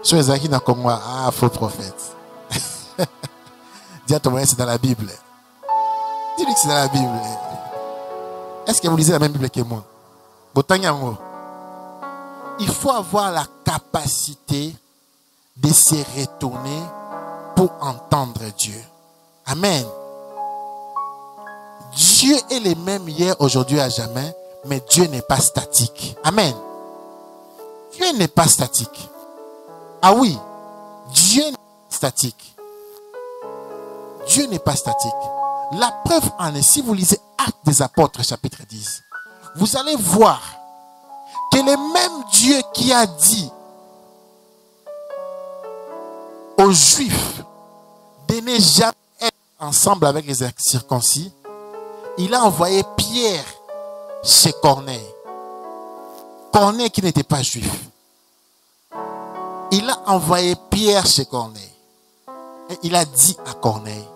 Sur les acquis dans Congo, ah, faux prophète. Dis à ton moyen, c'est dans la Bible. Dis-lui que c'est dans la Bible. Est-ce que vous lisez la même Bible que moi? Il faut avoir la capacité de se retourner pour entendre Dieu. Amen. Dieu est le même hier, aujourd'hui, à jamais, mais Dieu n'est pas statique. Amen. Dieu n'est pas statique. Ah oui, Dieu n'est pas statique. Dieu n'est pas statique. La preuve en est, si vous lisez Actes des Apôtres, chapitre 10, vous allez voir que le même Dieu qui a dit aux Juifs de ne jamais être ensemble avec les circoncis, il a envoyé Pierre chez Corneille. Corneille qui n'était pas juif. Il a envoyé Pierre chez Corneille. Et il a dit à Corneille,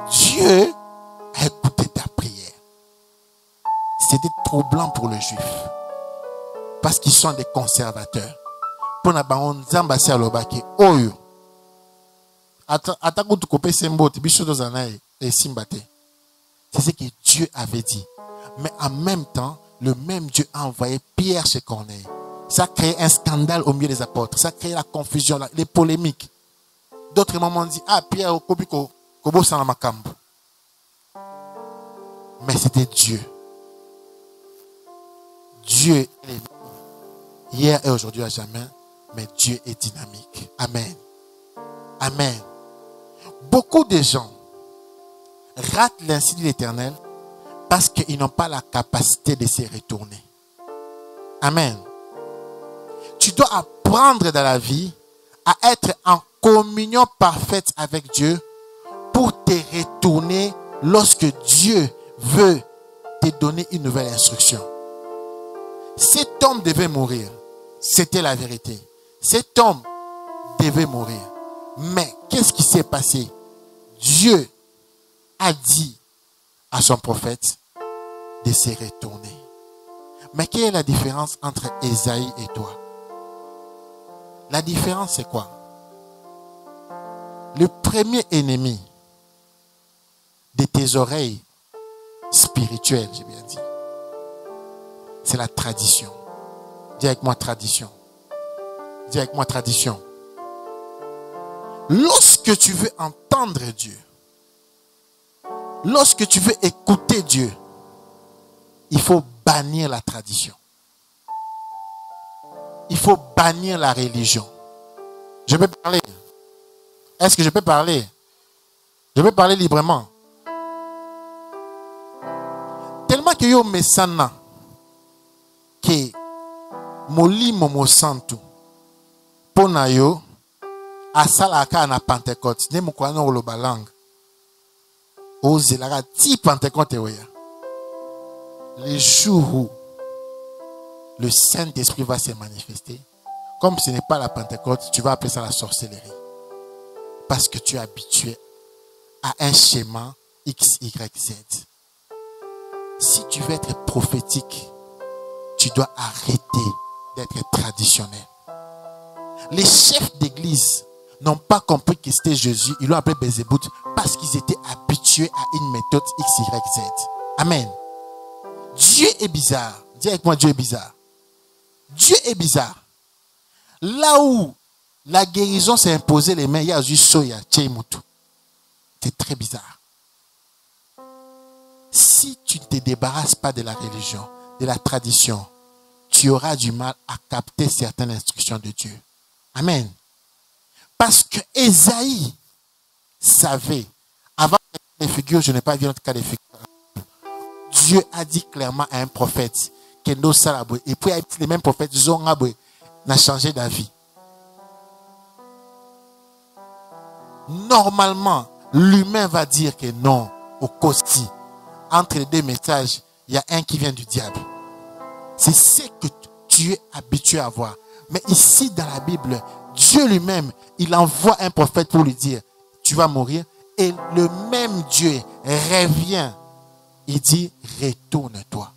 Dieu a écouté ta prière. C'était troublant pour le juif. Parce qu'ils sont des conservateurs. Pour na bango nzamba si alobaki oyo. Atako tu kopé sembo te biso dozanae et simbate. C'est ce que Dieu avait dit. Mais en même temps, le même Dieu a envoyé Pierre chez Corneille. Ça a créé un scandale au milieu des apôtres. Ça a créé la confusion, les polémiques. D'autres moments ont dit, ah, Pierre, kobo sans la makambo. Mais c'était Dieu. Dieu est hier et aujourd'hui à jamais, mais Dieu est dynamique. Amen. Amen. Beaucoup de gens ratent l'insigne de l'Éternel parce qu'ils n'ont pas la capacité de se retourner. Amen. Tu dois apprendre dans la vie à être en communion parfaite avec Dieu pour te retourner lorsque Dieu veut te donner une nouvelle instruction. Cet homme devait mourir. C'était la vérité. Cet homme devait mourir. Mais qu'est-ce qui s'est passé? Dieu a dit à son prophète de se retourner. Mais quelle est la différence entre Ésaïe et toi? La différence, c'est quoi? Le premier ennemi de tes oreilles spirituelles, j'ai bien dit, c'est la tradition. Dis avec moi tradition. Dis avec moi tradition. Lorsque tu veux entendre Dieu, lorsque tu veux écouter Dieu, il faut bannir la tradition. Il faut bannir la religion. Je peux parler. Est-ce que je peux parler? Je peux parler librement. Tellement que yo me sana que molimo mo santu pona yo asalaka na Pentecôte ne mukwana oloba langue ozelaka ti Pentecôte oya. Le jour où le Saint-Esprit va se manifester, comme ce n'est pas la Pentecôte, tu vas appeler ça la sorcellerie. Parce que tu es habitué à un schéma X, Y, Z. Si tu veux être prophétique, tu dois arrêter d'être traditionnel. Les chefs d'église n'ont pas compris que c'était Jésus. Ils l'ont appelé Bézébout parce qu'ils étaient habitués à une méthode X, Y, Z. Amen. Dieu est bizarre. Dis avec moi, Dieu est bizarre. Dieu est bizarre. Là où la guérison s'est imposée les mains, il y a juste soya, tcheimutu. C'est très bizarre. Si tu ne te débarrasses pas de la religion, de la tradition, tu auras du mal à capter certaines instructions de Dieu. Amen. Parce que Ésaïe savait, avant les figures, je n'ai pas vu notre cas de figure. Dieu a dit clairement à un prophète que nous salabou. Et puis les mêmes prophètes n'a changé d'avis. Normalement, l'humain va dire que non, au costi. Entre les deux messages, il y a un qui vient du diable. C'est ce que tu es habitué à voir. Mais ici, dans la Bible, Dieu lui-même, il envoie un prophète pour lui dire, tu vas mourir. Et le même Dieu revient. Il dit, retourne-toi.